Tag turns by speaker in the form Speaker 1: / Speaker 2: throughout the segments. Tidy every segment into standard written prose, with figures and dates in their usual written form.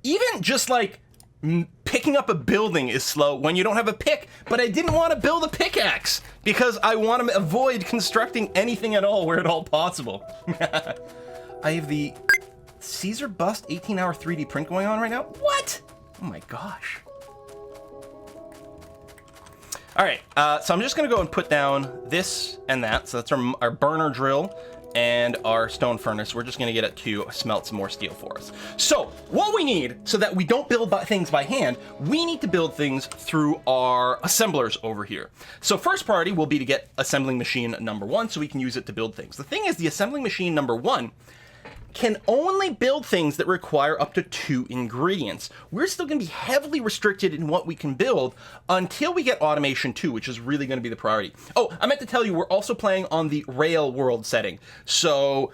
Speaker 1: even just like picking up a building is slow when you don't have a pick, but I didn't want to build a pickaxe because I want to avoid constructing anything at all where at all possible. I have the Caesar bust 18-hour 3D print going on right now. What? Oh my gosh. All right, so I'm just gonna go and put down this and that. So that's our burner drill and our stone furnace. We're just gonna get it to smelt some more steel for us. So what we need, so that we don't build things by hand, we need to build things through our assemblers over here. So first priority will be to get assembling machine number 1 so we can use it to build things. The thing is, the assembling machine number 1 can only build things that require up to 2 ingredients. We're still going to be heavily restricted in what we can build until we get automation 2, which is really going to be the priority. Oh, I meant to tell you, we're also playing on the rail world setting. So,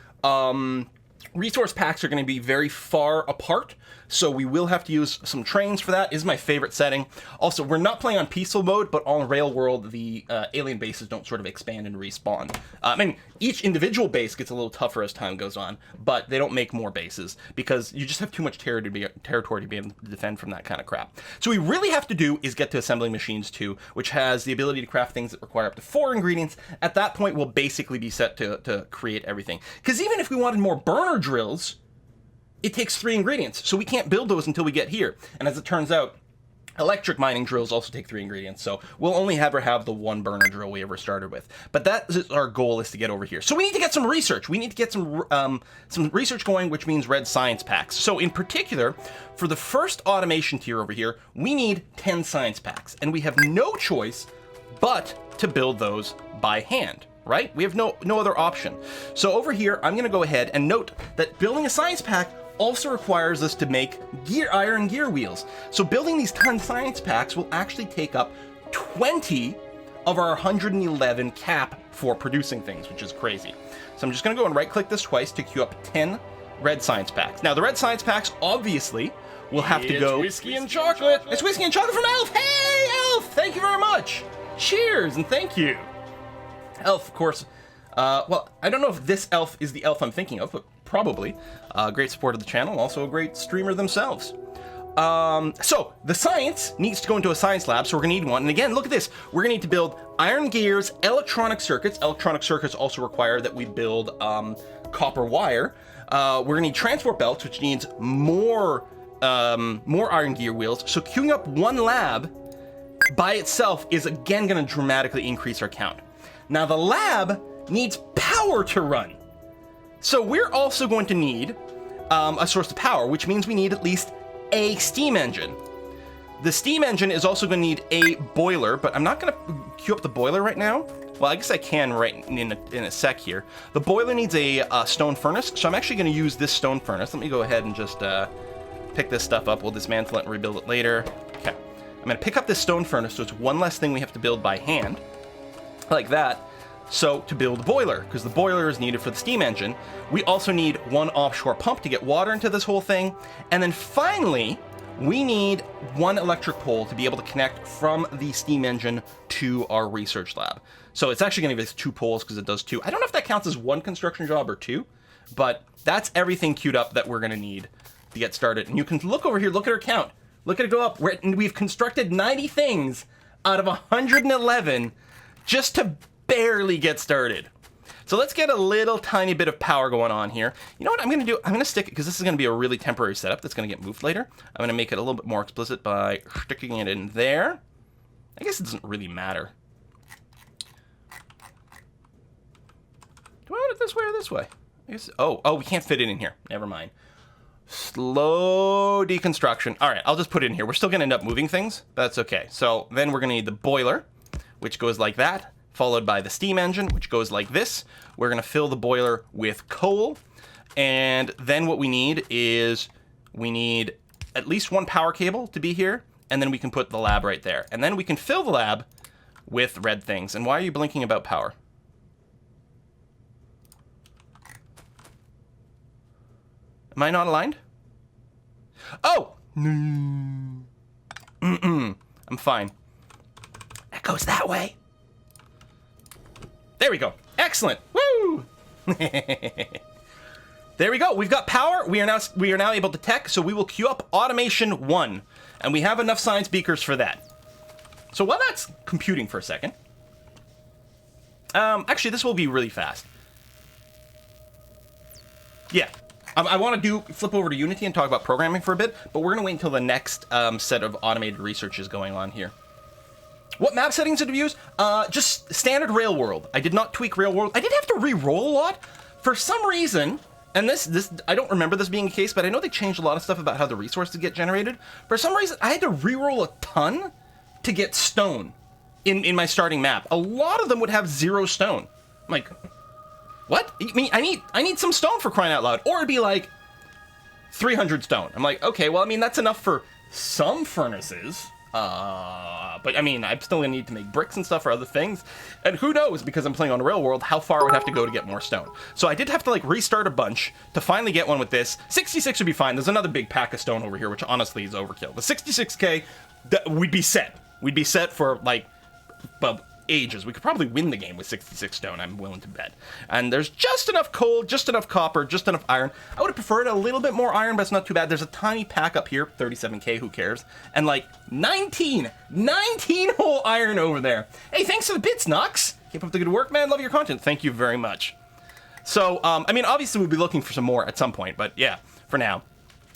Speaker 1: resource packs are going to be very far apart, so we will have to use some trains for that. Is my favorite setting. Also, we're not playing on peaceful mode, but on rail world, the alien bases don't sort of expand and respawn. I mean, each individual base gets a little tougher as time goes on, but they don't make more bases because you just have too much territory to be able to defend from that kind of crap. So what we really have to do is get to assembling machines 2, which has the ability to craft things that require up to 4 ingredients. At that point, we'll basically be set to create everything. Because even if we wanted more burner drills, it takes 3 ingredients, so we can't build those until we get here. And as it turns out, electric mining drills also take 3 ingredients, so we'll only ever have the 1 burner drill we ever started with. But that is our goal, is to get over here. So we need to get some research. We need to get some research going, which means red science packs. So in particular, for the first automation tier over here, we need 10 science packs, and we have no choice but to build those by hand. Right? We have no other option. So over here, I'm going to go ahead and note that building a science pack also requires us to make iron gear wheels. So building these 10 science packs will actually take up 20 of our 111 cap for producing things, which is crazy. So I'm just going to go and right-click this twice to queue up 10 red science packs. Now, the red science packs, obviously, will have to go...
Speaker 2: Whiskey and chocolate!
Speaker 1: It's whiskey and chocolate from Elf! Hey, Elf! Thank you very much! Cheers, and thank you! Elf, of course. Well, I don't know if this elf is the elf I'm thinking of, but probably. Great support of the channel, also a great streamer themselves. So, the science needs to go into a science lab, so we're going to need one. And again, look at this. We're going to need to build iron gears, electronic circuits. Electronic circuits also require that we build copper wire. We're going to need transport belts, which needs more iron gear wheels. So queuing up 1 lab by itself is again going to dramatically increase our count. Now, the lab needs power to run. So we're also going to need a source of power, which means we need at least a steam engine. The steam engine is also going to need a boiler, but I'm not going to queue up the boiler right now. Well, I guess I can right in a sec here. The boiler needs a stone furnace, so I'm actually going to use this stone furnace. Let me go ahead and just pick this stuff up. We'll dismantle it and rebuild it later. Okay. I'm going to pick up this stone furnace, so it's one less thing we have to build by hand. Like that. So to build a boiler, because the boiler is needed for the steam engine, we also need 1 offshore pump to get water into this whole thing. And then finally, we need 1 electric pole to be able to connect from the steam engine to our research lab. So it's actually going to give us 2 poles because it does 2. I don't know if that counts as 1 construction job or 2, but that's everything queued up that we're going to need to get started. And you can look over here, look at our count. Look at it go up. We've constructed 90 things out of 111 just to barely get started. So let's get a little tiny bit of power going on here. You know what I'm going to do? I'm going to stick it, because this is going to be a really temporary setup that's going to get moved later. I'm going to make it a little bit more explicit by sticking it in there. I guess it doesn't really matter. Do I want it this way or this way? I guess, oh, we can't fit it in here. Never mind. Slow deconstruction. All right, I'll just put it in here. We're still going to end up moving things. But that's okay. So then we're going to need the boiler, which goes like that, followed by the steam engine, which goes like this. We're going to fill the boiler with coal. And then what we need is we need at least 1 power cable to be here. And then we can put the lab right there. And then we can fill the lab with red things. And why are you blinking about power? Am I not aligned? Oh! I'm fine. That goes that way. There we go. Excellent. Woo! There we go. We've got power. We are now able to tech, so we will queue up automation 1. And we have enough science beakers for that. So while that's computing for a second... actually, this will be really fast. Yeah. I want to flip over to Unity and talk about programming for a bit, but we're going to wait until the next set of automated research is going on here. What map settings did we use? Just standard Railworld. I did not tweak Railworld. I did have to re-roll a lot. For some reason, and this I don't remember this being the case, but I know they changed a lot of stuff about how the resources get generated. For some reason, I had to re-roll a ton to get stone in my starting map. A lot of them would have 0 stone. I'm like, what? I mean, I need some stone for crying out loud. Or it'd be like 300 stone. I'm like, okay, well, I mean, that's enough for some furnaces. But I mean, I'm still gonna need to make bricks and stuff for other things. And who knows, because I'm playing on Railworld, how far I would have to go to get more stone. So I did have to like restart a bunch to finally get one with this. 66 would be fine. There's another big pack of stone over here, which honestly is overkill. The 66k, we'd be set. We'd be set for like, well, ages. We could probably win the game with 66 stone, I'm willing to bet. And there's just enough coal, just enough copper, just enough iron. I would have preferred a little bit more iron, but it's not too bad. There's a tiny pack up here, 37k, who cares? And like 19 whole iron over there. Hey, thanks for the bits, Nox. Keep up the good work, man. Love your content. Thank you very much. So, I mean, obviously we'll be looking for some more at some point, but yeah, for now.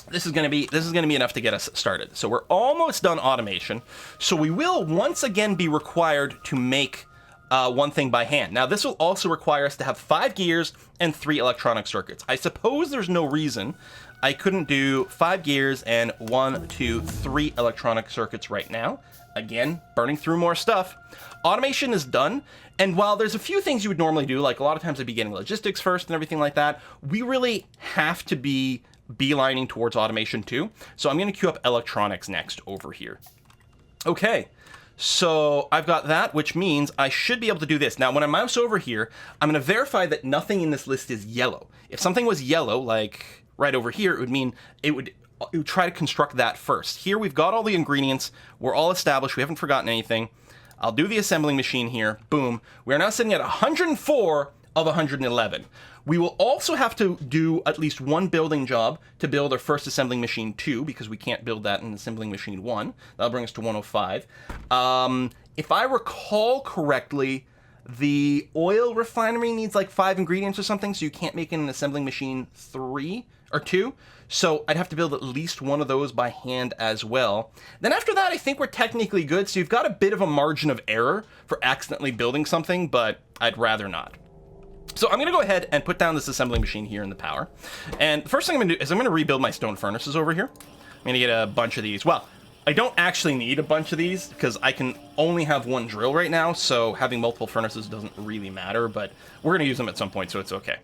Speaker 1: This is gonna be enough to get us started. So we're almost done automation. So we will once again be required to make one thing by hand. Now this will also require us to have 5 gears and 3 electronic circuits. I suppose there's no reason I couldn't do 5 gears and 1, 2, 3 electronic circuits right now. Again, burning through more stuff. Automation is done. And while there's a few things you would normally do, like a lot of times I'd be getting logistics first and everything like that, we really have to be beelining towards automation too. So I'm going to queue up electronics next over here. Okay, so I've got that, which means I should be able to do this. Now, when I mouse over here, I'm going to verify that nothing in this list is yellow. If something was yellow, like right over here, it would mean it would try to construct that first. Here we've got all the ingredients. We're all established. We haven't forgotten anything. I'll do the assembling machine here. Boom. We are now sitting at 104 of 111. We will also have to do at least one building job to build our first assembling machine 2, because we can't build that in assembling machine 1. That'll bring us to 105. If I recall correctly, the oil refinery needs like 5 ingredients or something, so you can't make it in an assembling machine 3 or 2. So I'd have to build at least one of those by hand as well. Then after that, I think we're technically good. So you've got a bit of a margin of error for accidentally building something, but I'd rather not. So I'm going to go ahead and put down this assembly machine here in the power. And the first thing I'm going to do is I'm going to rebuild my stone furnaces over here. I'm going to get a bunch of these. Well, I don't actually need a bunch of these because I can only have one drill right now. So having multiple furnaces doesn't really matter, but we're going to use them at some point, so it's okay.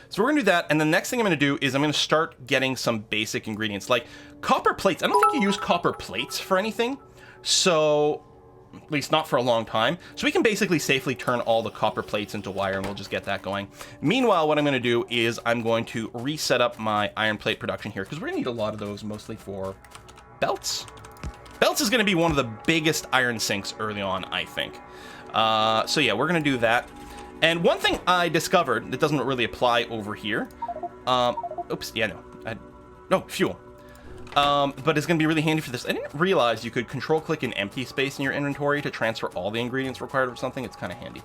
Speaker 1: So we're going to do that. And the next thing I'm going to do is I'm going to start getting some basic ingredients like copper plates. I don't think you use copper plates for anything. So... at least not for a long time. So we can basically safely turn all the copper plates into wire, and we'll just get that going. Meanwhile, what I'm going to do is I'm going to reset up my iron plate production here, because we're going to need a lot of those, mostly for belts. Belts is going to be one of the biggest iron sinks early on, I think. So yeah, we're going to do that. And one thing I discovered that doesn't really apply over here. Oops, yeah, no, fuel. But it's going to be really handy for this. I didn't realize you could control-click an empty space in your inventory to transfer all the ingredients required for something. It's kind of handy.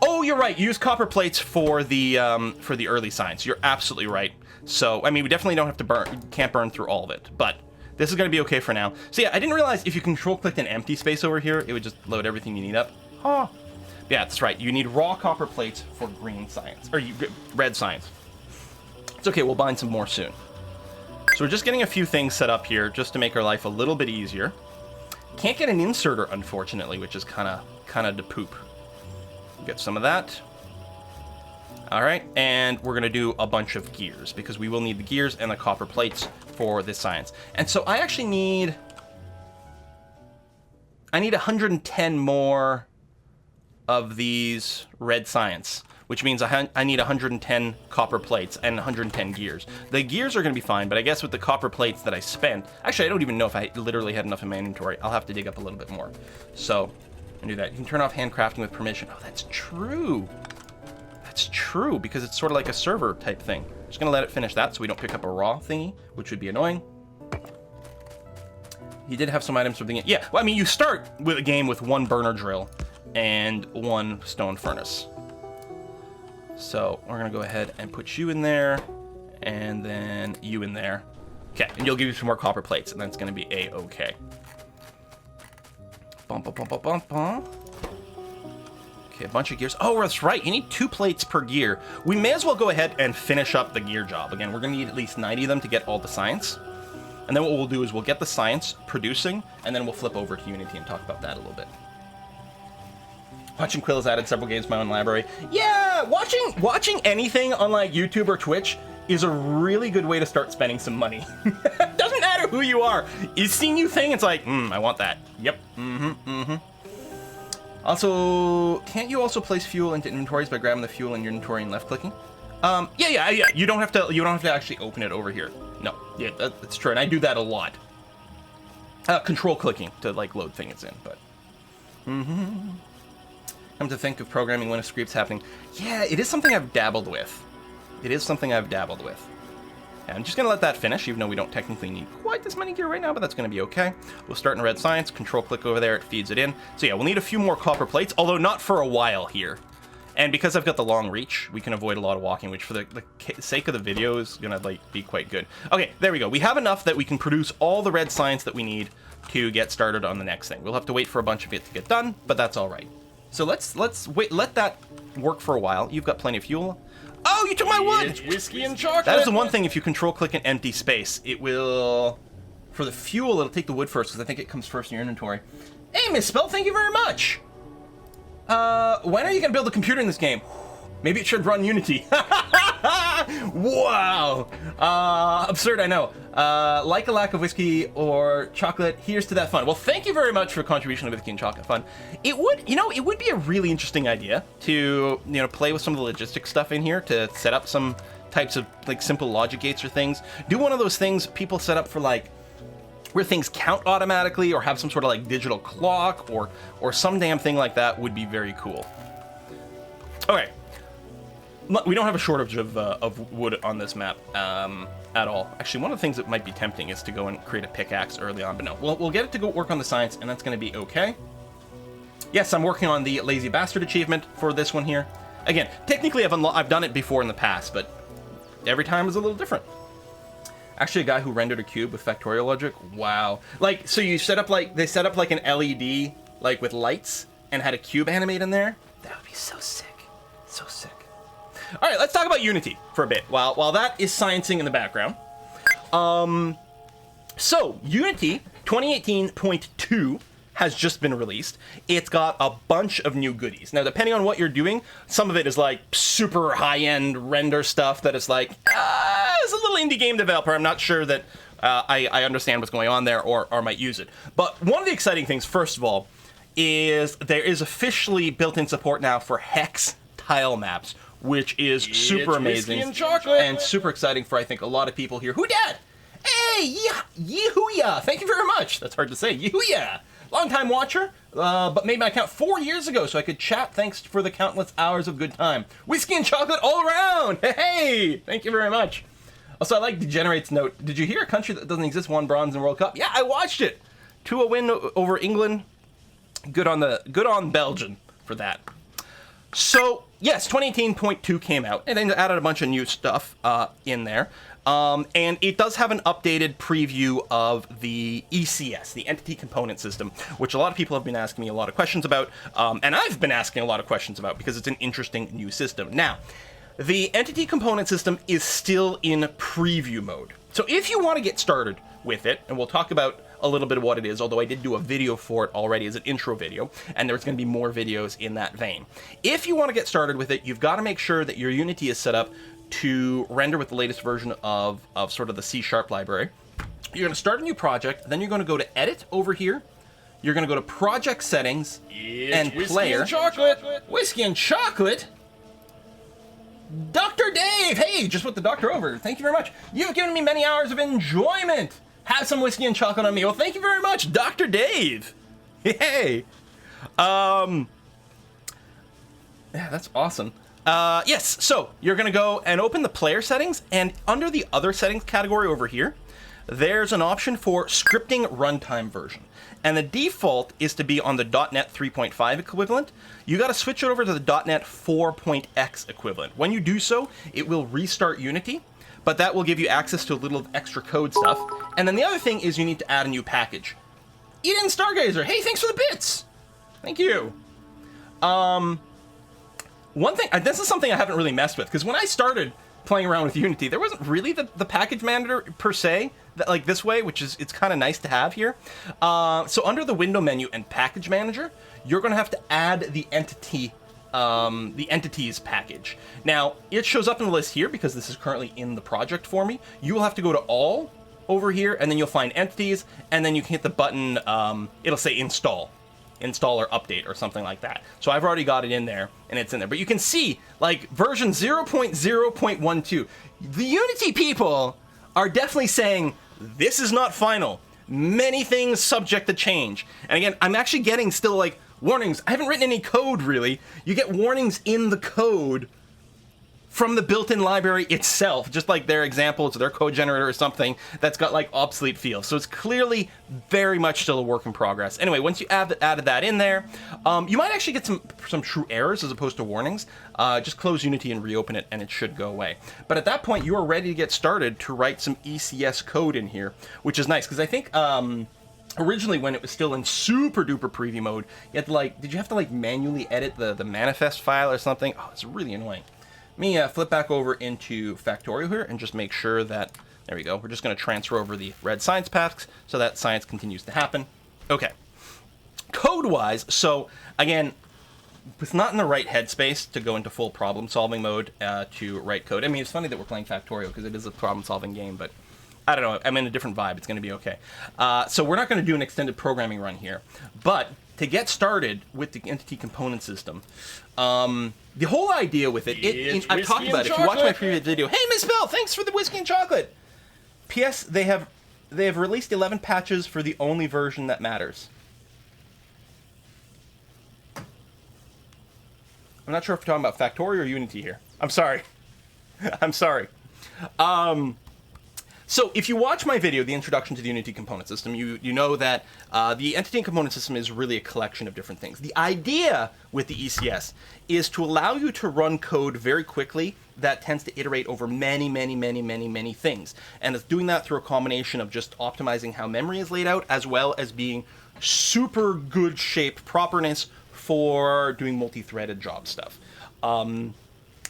Speaker 1: Oh, you're right. You use copper plates for the early science. You're absolutely right. So, I mean, we definitely don't have to can't burn through all of it, but this is going to be okay for now. So yeah, I didn't realize if you control-clicked an empty space over here, it would just load everything you need up. Huh. Yeah, that's right. You need raw copper plates for green science, or red science. It's okay. We'll bind some more soon. So we're just getting a few things set up here just to make our life a little bit easier. Can't get an inserter, unfortunately, which is kind of the poop. Get some of that. All right, and we're going to do a bunch of gears because we will need the gears and the copper plates for this science. And so I actually need... I need 110 more of these red science, which means I need 110 copper plates and 110 gears. The gears are going to be fine, but I guess with the copper plates that I spent... Actually, I don't even know if I literally had enough in my inventory. I'll have to dig up a little bit more. So, I'll do that. You can turn off handcrafting with permission. Oh, that's true. That's true, because it's sort of like a server type thing. Just gonna let it finish that so we don't pick up a raw thingy, which would be annoying. He did have some items for the game. Yeah, well, I mean, you start with a game with 1 burner drill and 1 stone furnace. So we're gonna go ahead and put you in there, and then you in there. Okay, and you'll give you some more copper plates, and that's gonna be a-okay. Bum, bum, bum, bum, bum, bum. Okay, a bunch of gears. Oh, that's right. You need 2 plates per gear. We may as well go ahead and finish up the gear job. Again, we're gonna need at least 90 of them to get all the science. And then what we'll do is we'll get the science producing, and then we'll flip over to Unity and talk about that a little bit. Watching Quill has added several games to my own library. Yeah, watching anything on like YouTube or Twitch is a really good way to start spending some money. Doesn't matter who you are. You see new thing, it's like, I want that. Yep. Also, can't you also place fuel into inventories by grabbing the fuel in your inventory and left clicking? Yeah. You don't have to actually open it over here. No, yeah, that's true, and I do that a lot. Control clicking to like load things in, but. Come to think of programming when a script's happening. Yeah, it is something I've dabbled with. And I'm just gonna let that finish, even though we don't technically need quite this many gear right now, but that's gonna be okay. We'll start in red science, control click over there, it feeds it in. So yeah, we'll need a few more copper plates, although not for a while here. And because I've got the long reach, we can avoid a lot of walking, which for the sake of the video is gonna like be quite good. Okay, there we go. We have enough that we can produce all the red science that we need to get started on the next thing. We'll have to wait for a bunch of it to get done, but that's all right. So let's wait, let that work for a while. You've got plenty of fuel. Oh, you took my wood!
Speaker 2: It's whiskey and chocolate!
Speaker 1: That is the one thing, if you control click an empty space, it will... For the fuel, it'll take the wood first, because I think it comes first in your inventory. Hey, Miss Spell, thank you very much! When are you gonna build a computer in this game? Maybe it should run Unity. Wow! Absurd, I know. Like a lack of whiskey or chocolate, here's to that fun. Well, thank you very much for your contribution to whiskey and chocolate fun. It would be a really interesting idea to, play with some of the logistics stuff in here to set up some types of, like, simple logic gates or things. Do one of those things people set up for, like, where things count automatically or have some sort of, like, digital clock or some damn thing like that would be very cool. Okay. We don't have a shortage of wood on this map at all. Actually, one of the things that might be tempting is to go and create a pickaxe early on, but no. We'll get it to go work on the science, and that's going to be okay. Yes, I'm working on the Lazy Bastard achievement for this one here. Again, technically I've done it before in the past, but every time is a little different. Actually, a guy who rendered a cube with Factorio logic. Wow. Like, so they set up like an LED, like with lights, and had a cube animate in there. That would be so sick. So sick. All right, let's talk about Unity for a bit while that is sciencing in the background. So Unity 2018.2 has just been released. It's got a bunch of new goodies. Now, depending on what you're doing, some of it is like super high-end render stuff that is like, as a little indie game developer, I'm not sure that I understand what's going on there or might use it. But one of the exciting things, first of all, is there is officially built-in support now for hex tile maps, which is super amazing and super exciting for, I think, a lot of people here. Who dat? Hey, yee-hoo-ya! Thank you very much. That's hard to say. Yee-hoo-ya! Long-time watcher, but made my account 4 years ago so I could chat. Thanks for the countless hours of good time. Whiskey and chocolate all around! Hey! Thank you very much. Also, I like Degenerate's note. Did you hear a country that doesn't exist won bronze in World Cup? Yeah, I watched it. 2-0 win over England. Good on Belgium for that. So, yes, 2018.2 came out, and then added a bunch of new stuff in there. And it does have an updated preview of the ECS, the Entity Component System, which a lot of people have been asking me a lot of questions about, and I've been asking a lot of questions about because it's an interesting new system. Now, the Entity Component System is still in preview mode. So if you want to get started with it, and we'll talk about a little bit of what it is, although I did do a video for it already as an intro video, and there's going to be more videos in that vein. If you want to get started with it, you've got to make sure that your Unity is set up to render with the latest version of sort of the C# library. You're going to start a new project, then you're going to go to Edit over here. You're going to go to Project Settings and Player.
Speaker 2: Whiskey and chocolate!
Speaker 1: Whiskey and chocolate? Dr. Dave! Hey, just put the doctor over. Thank you very much. You've given me many hours of enjoyment. Have some whiskey and chocolate on me. Well, thank you very much, Dr. Dave. Hey. Yeah, that's awesome. Yes, so you're going to go and open the player settings, and under the other settings category over here, there's an option for scripting runtime version. And the default is to be on the .NET 3.5 equivalent. You got to switch it over to the .NET 4.x equivalent. When you do so, it will restart Unity, but that will give you access to a little extra code stuff. And then the other thing is you need to add a new package. Eden Stargazer, hey, thanks for the bits! Thank you. One thing, this is something I haven't really messed with, because when I started playing around with Unity, there wasn't really the package manager per se, that, like this way, which is, it's kind of nice to have here. So under the window menu and package manager, you're going to have to add the entities package. Now, it shows up in the list here because this is currently in the project for me. You will have to go to all over here, and then you'll find entities, and then you can hit the button, it'll say install or update or something like that. So I've already got it in there, and it's in there. But you can see, like, version 0.0.12, the Unity people are definitely saying, this is not final. Many things subject to change. And again, I'm actually getting still, like, warnings. I haven't written any code, really. You get warnings in the code from the built-in library itself, just like their example, it's their code generator or something that's got like obsolete fields. So it's clearly very much still a work in progress. Anyway, once you added that in there, you might actually get some true errors as opposed to warnings. Just close Unity and reopen it and it should go away. But at that point, you are ready to get started to write some ECS code in here, which is nice because I think originally when it was still in super duper preview mode, you had to like, did you have to like manually edit the manifest file or something? Oh, it's really annoying. Let me flip back over into Factorio here and just make sure that, there we go, we're just going to transfer over the red science paths so that science continues to happen. Okay. Code-wise, so again, it's not in the right headspace to go into full problem-solving mode to write code. I mean, it's funny that we're playing Factorio because it is a problem-solving game, but I don't know, I'm in a different vibe. It's going to be okay. So we're not going to do an extended programming run here, but to get started with the entity component system, the whole idea with it, I've talked about it. If you watch my previous video, hey, Miss Bell, thanks for the whiskey and chocolate. P.S. They have released 11 patches for the only version that matters. I'm not sure if you're talking about Factorio or Unity here. I'm sorry. I'm sorry. So if you watch my video, the introduction to the Unity component system, you know that the entity and component system is really a collection of different things. The idea with the ECS is to allow you to run code very quickly that tends to iterate over many things. And it's doing that through a combination of just optimizing how memory is laid out, as well as being super good shape properness for doing multi-threaded job stuff.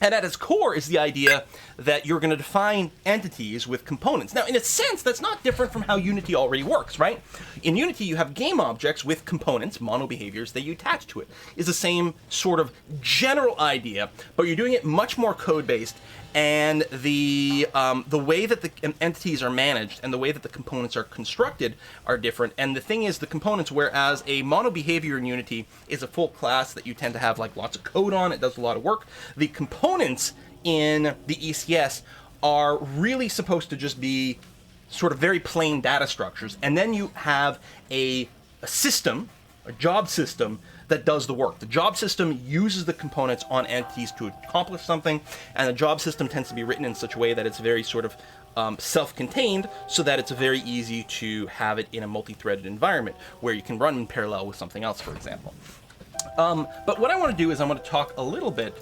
Speaker 1: And at its core is the idea that you're going to define entities with components. Now, in a sense, that's not different from how Unity already works, right? In Unity, you have game objects with components, mono behaviors, that you attach to it. It's the same sort of general idea, but you're doing it much more code-based, and the way that the entities are managed and the way that the components are constructed are different. And the thing is, the components, whereas a mono behavior in Unity is a full class that you tend to have like lots of code on, it does a lot of work, the components in the ECS are really supposed to just be sort of very plain data structures. And then you have a system, a job system, that does the work. The job system uses the components on entities to accomplish something, and the job system tends to be written in such a way that it's very sort of self-contained, so that it's very easy to have it in a multi-threaded environment where you can run in parallel with something else, for example. But what I want to do is I want to talk a little bit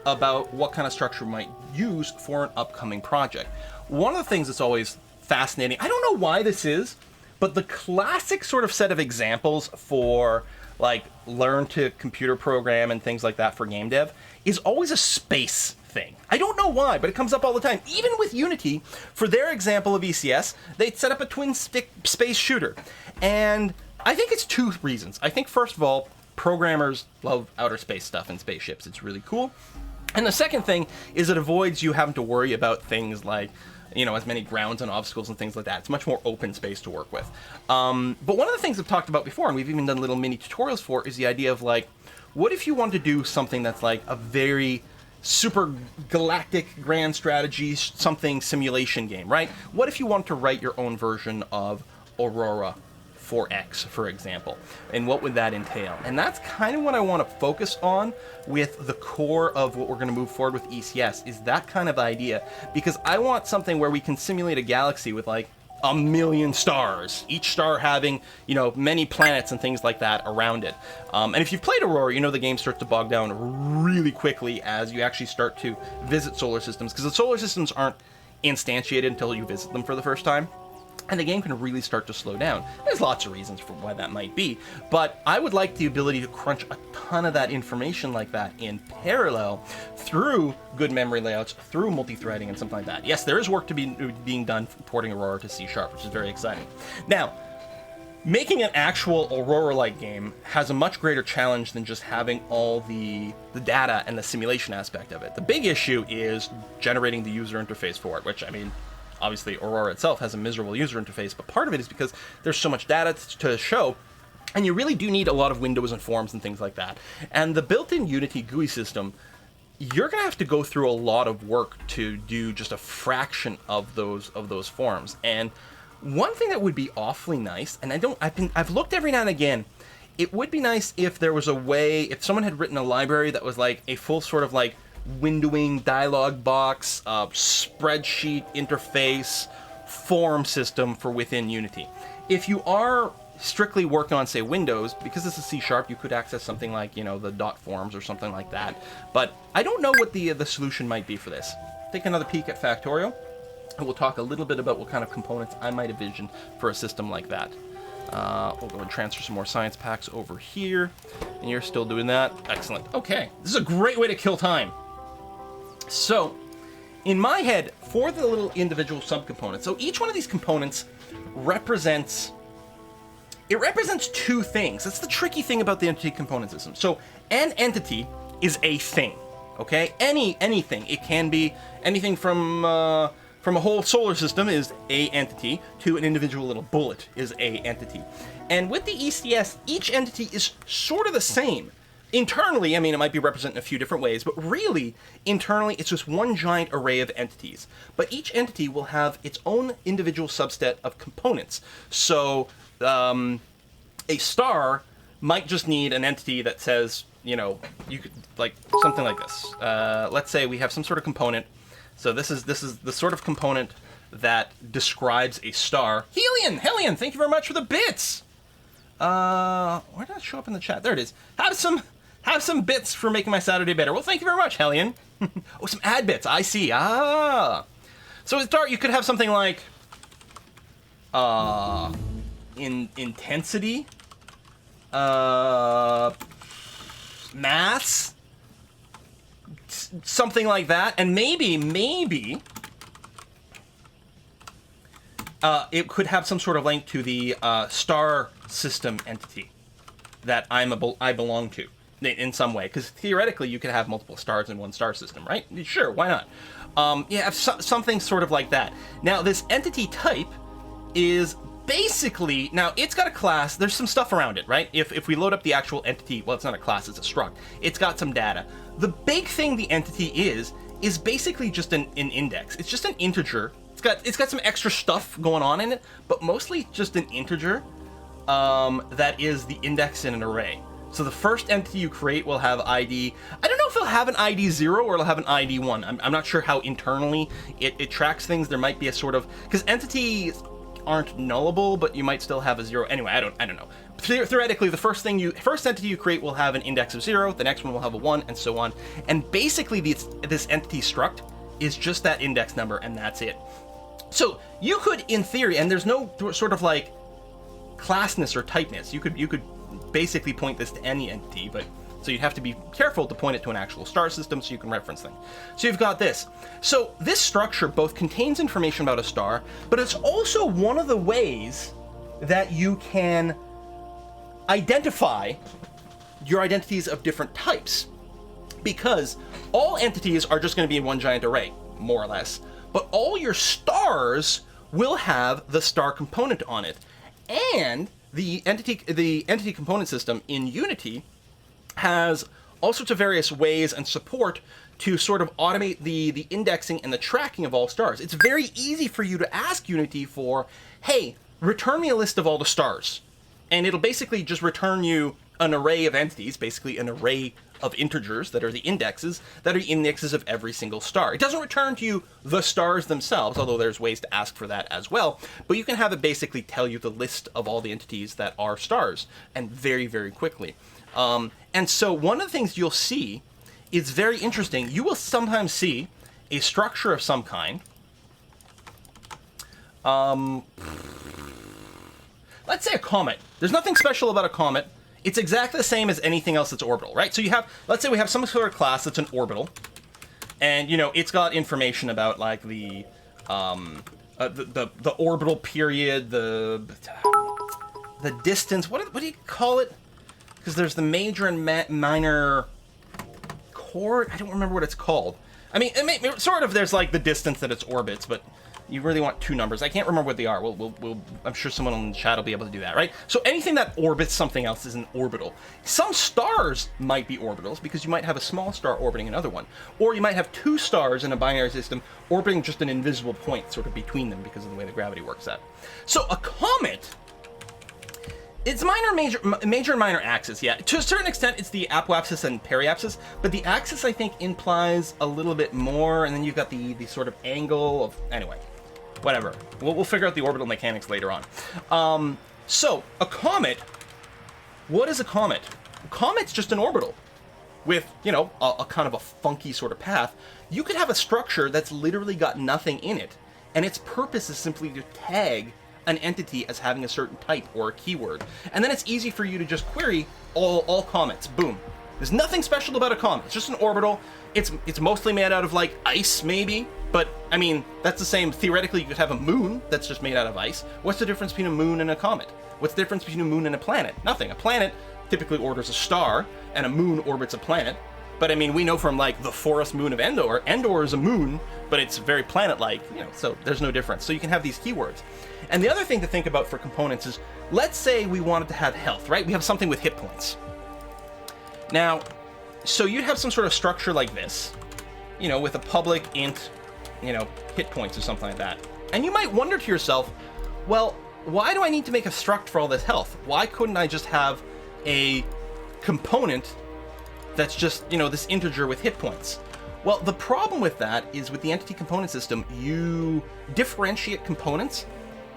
Speaker 1: about what kind of structure we might use for an upcoming project. One of the things that's always fascinating, I don't know why this is, but the classic sort of set of examples for like learn to computer program and things like that for game dev is always a space thing. I don't know why, but it comes up all the time. Even with Unity, for their example of ECS, they set up a twin stick space shooter. And I think it's two reasons. I think first of all, programmers love outer space stuff and spaceships. It's really cool. And the second thing is it avoids you having to worry about things like, you know, as many grounds and obstacles and things like that. It's much more open space to work with. But one of the things I've talked about before, and we've even done little mini tutorials for, is the idea of like, what if you want to do something that's like a very super galactic grand strategy, something simulation game, right? What if you want to write your own version of Aurora for X, for example, and what would that entail? And that's kind of what I want to focus on with the core of what we're going to move forward with ECS, is that kind of idea, because I want something where we can simulate a galaxy with like 1,000,000 stars, each star having, you know, many planets and things like that around it. And if you've played Aurora, you know the game starts to bog down really quickly as you actually start to visit solar systems, because the solar systems aren't instantiated until you visit them for the first time. And the game can really start to slow down. There's lots of reasons for why that might be, but I would like the ability to crunch a ton of that information like that in parallel through good memory layouts, through multi-threading and something like that. Yes, there is work to be being done porting Aurora to C#, which is very exciting. Now, making an actual Aurora-like game has a much greater challenge than just having all the data and the simulation aspect of it. The big issue is generating the user interface for it, which, I mean, obviously, Aurora itself has a miserable user interface, but part of it is because there's so much data to show, and you really do need a lot of windows and forms and things like that. And the built-in Unity GUI system, you're going to have to go through a lot of work to do just a fraction of those forms. And one thing that would be awfully nice, and I've looked every now and again, it would be nice if there was a way, if someone had written a library that was like a full sort of like windowing, dialog box, spreadsheet interface, form system for within Unity. If you are strictly working on, say, Windows, because this is C#, you could access something like, you know, the .forms or something like that. But I don't know what the solution might be for this. Take another peek at Factorio, and we'll talk a little bit about what kind of components I might envision for a system like that. We'll go and transfer some more science packs over here, and you're still doing that. Excellent. Okay, this is a great way to kill time. So, in my head, for the little individual subcomponents, so each one of these components represents two things. That's the tricky thing about the entity component system. So, an entity is a thing, okay? Anything. It can be anything from a whole solar system is a entity to an individual little bullet is a entity. And with the ECS, each entity is sort of the same. Internally, I mean, it might be represented in a few different ways, but really, internally, it's just one giant array of entities. But each entity will have its own individual subset of components. So, a star might just need an entity that says, you know, you could, like, something like this. Let's say we have some sort of component. So this is the sort of component that describes a star. Hellion, thank you very much for the bits! Where did that show up in the chat? There it is. Have some bits for making my Saturday better. Well, thank you very much, Hellion. Oh, some ad bits. I see. Ah. So with Dart, you could have something like intensity, mass, something like that, and maybe it could have some sort of link to the star system entity that I belong to in some way, because theoretically you could have multiple stars in one star system, right? Sure, why not? Yeah, something sort of like that. Now, this entity type is basically, now it's got a class, there's some stuff around it, right? If we load up the actual entity, well, it's not a class, it's a struct. It's got some data. The big thing the entity is basically just an index. It's just an integer. It's got some extra stuff going on in it, but mostly just an integer that is the index in an array. So the first entity you create will have ID. I don't know if it'll have an ID 0 or it'll have an ID 1. I'm not sure how internally it tracks things. There might be a sort of, because entities aren't nullable, but you might still have a 0. Anyway, I don't know. Theoretically, the first entity you create will have an index of 0. The next one will have a 1, and so on. And basically, this entity struct is just that index number, and that's it. So you could, in theory, and there's no sort of like classness or typeness. You could basically point this to any entity, but so you'd have to be careful to point it to an actual star system so you can reference things. So you've got this. So this structure both contains information about a star, but it's also one of the ways that you can identify your identities of different types, because all entities are just going to be in one giant array, more or less, but all your stars will have the star component on it. And the entity component system in Unity has all sorts of various ways and support to sort of automate the indexing and the tracking of all stars. It's very easy for you to ask Unity for, hey, return me a list of all the stars and it'll basically just return you an array of entities, basically an array of integers that are the indexes of every single star. It doesn't return to you the stars themselves, although there's ways to ask for that as well, but you can have it basically tell you the list of all the entities that are stars, and very, very quickly. And so one of the things you'll see is very interesting. You will sometimes see a structure of some kind. Let's say a comet. There's nothing special about a comet. It's exactly the same as anything else that's orbital, right? So you have, let's say we have some sort of class that's an orbital, and it's got information about like the orbital period, the distance. What do you call it? Because there's the major and minor chord. I don't remember what it's called. I mean, sort of. There's like the distance that it orbits, but you really want two numbers. I can't remember what they are. I'm sure someone in the chat will be able to do that, right? So anything that orbits something else is an orbital. Some stars might be orbitals because you might have a small star orbiting another one. Or you might have two stars in a binary system orbiting just an invisible point sort of between them because of the way the gravity works out. So a comet, it's major and minor axis, yeah. To a certain extent, it's the apoapsis and periapsis, but the axis, I think, implies a little bit more, and then you've got the sort of angle of... Anyway. Whatever. We'll figure out the orbital mechanics later on. So, a comet, what is a comet? A comet's just an orbital with, a kind of a funky sort of path. You could have a structure that's literally got nothing in it, and its purpose is simply to tag an entity as having a certain type or a keyword. And then it's easy for you to just query all comets. Boom. There's nothing special about a comet. It's just an orbital. It's mostly made out of, like, ice, maybe. But, I mean, that's the same. Theoretically, you could have a moon that's just made out of ice. What's the difference between a moon and a comet? What's the difference between a moon and a planet? Nothing. A planet typically orbits a star, and a moon orbits a planet. But, I mean, we know from, like, the forest moon of Endor, Endor is a moon, but it's very planet-like, so there's no difference. So you can have these keywords. And the other thing to think about for components is, let's say we wanted to have health, right? We have something with hit points. Now, so you'd have some sort of structure like this, with a public int, hit points or something like that. And you might wonder to yourself, well, why do I need to make a struct for all this health? Why couldn't I just have a component that's just, this integer with hit points? Well, the problem with that is with the entity component system, you differentiate components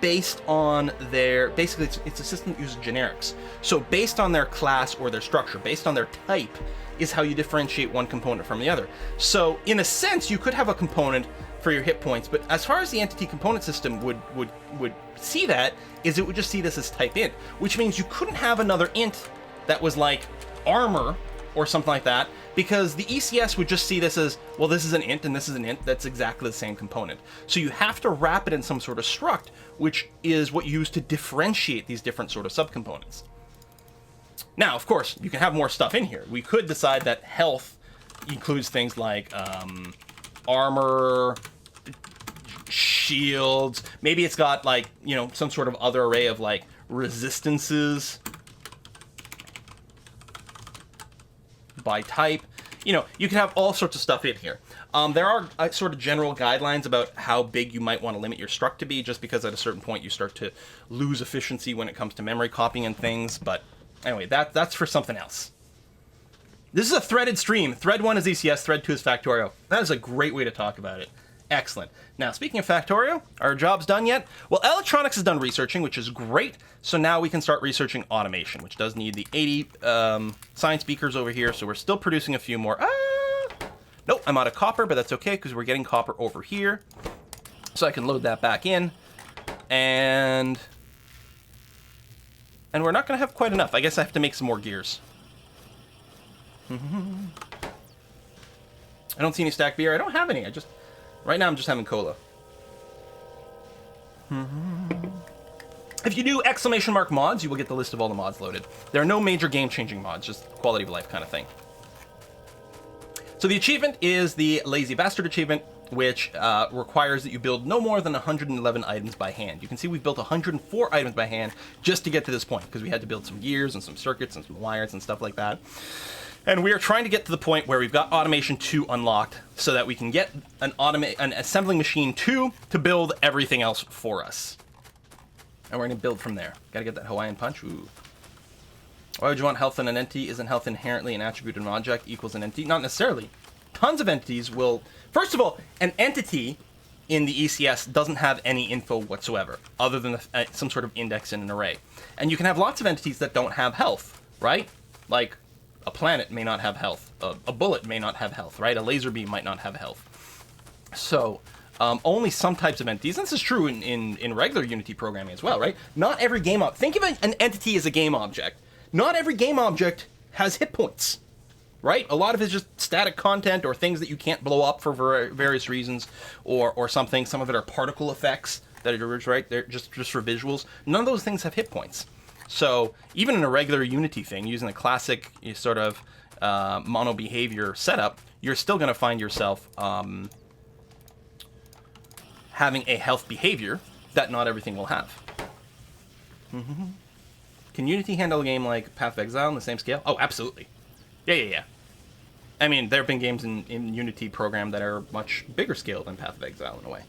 Speaker 1: based on their, basically it's a system that uses generics. So based on their class or their structure, based on their type, is how you differentiate one component from the other. So in a sense, you could have a component for your hit points, but as far as the entity component system would see that, is it would just see this as type int, which means you couldn't have another int that was like armor or something like that, because the ECS would just see this as, well, this is an int and this is an int, that's exactly the same component. So you have to wrap it in some sort of struct, which is what you use to differentiate these different sort of subcomponents. Now, of course, you can have more stuff in here. We could decide that health includes things like armor, shields, maybe it's got like, some sort of other array of like resistances by type. You can have all sorts of stuff in here. There are sort of general guidelines about how big you might want to limit your struct to be, just because at a certain point you start to lose efficiency when it comes to memory copying and things. But anyway, that's for something else. This is a threaded stream. Thread 1 is ECS, thread 2 is Factorio. That is a great way to talk about it. Excellent. Now, speaking of Factorio, our job's done yet? Well, electronics is done researching, which is great. So now we can start researching automation, which does need the 80 science beakers over here. So we're still producing a few more. Nope, I'm out of copper, but that's okay because we're getting copper over here. So I can load that back in. And we're not going to have quite enough. I guess I have to make some more gears. I don't see any stacked beer. I don't have any. Right now I'm just having cola. If you do exclamation mark mods, you will get the list of all the mods loaded. There are no major game-changing mods, just quality of life kind of thing. So the achievement is the Lazy Bastard achievement, which requires that you build no more than 111 items by hand. You can see we've built 104 items by hand just to get to this point, because we had to build some gears and some circuits and some wires and stuff like that. And we are trying to get to the point where we've got Automation 2 unlocked so that we can get an assembling machine 2 to build everything else for us. And we're going to build from there. Got to get that Hawaiian punch. Ooh. Why would you want health in an entity? Isn't health inherently an attribute of an object equals an entity? Not necessarily. Tons of entities will... First of all, an entity in the ECS doesn't have any info whatsoever, other than some sort of index in an array. And you can have lots of entities that don't have health, right? Like, a planet may not have health. A bullet may not have health, right? A laser beam might not have health. So, only some types of entities, and this is true in regular Unity programming as well, right? Not every game... Think of an entity as a game object. Not every game object has hit points. Right? A lot of it's just static content or things that you can't blow up for various reasons or something. Some of it are particle effects that are right. They're just for visuals. None of those things have hit points. So even in a regular Unity thing, using a classic sort of mono behavior setup, you're still going to find yourself having a health behavior that not everything will have. Mm-hmm. Can Unity handle a game like Path of Exile on the same scale? Oh, absolutely. Yeah. I mean, there have been games in Unity program that are much bigger scale than Path of Exile in a way.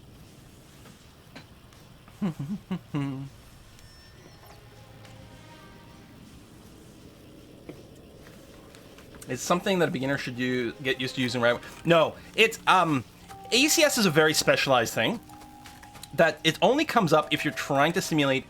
Speaker 1: It's something that a beginner should get used to using right away. No, it's ACS is a very specialized thing that it only comes up if you're trying to simulate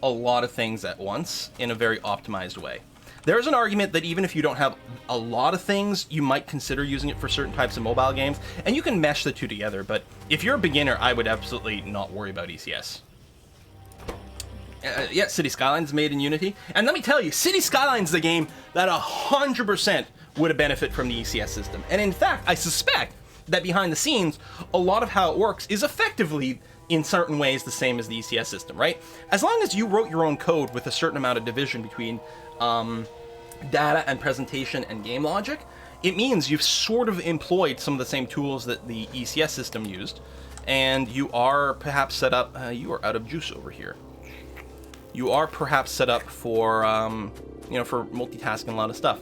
Speaker 1: a lot of things at once in a very optimized way. There's an argument that even if you don't have a lot of things, you might consider using it for certain types of mobile games, and you can mesh the two together, but if you're a beginner, I would absolutely not worry about ECS. Yeah, City Skylines made in Unity, and let me tell you, City Skylines is a game that 100% would have benefited from the ECS system, and in fact, I suspect that behind the scenes, a lot of how it works is effectively in certain ways the same as the ECS system, right? As long as you wrote your own code with a certain amount of division between data and presentation and game logic, it means you've sort of employed some of the same tools that the ECS system used, and you are perhaps set up, you are out of juice over here. You are perhaps set up for, for multitasking a lot of stuff.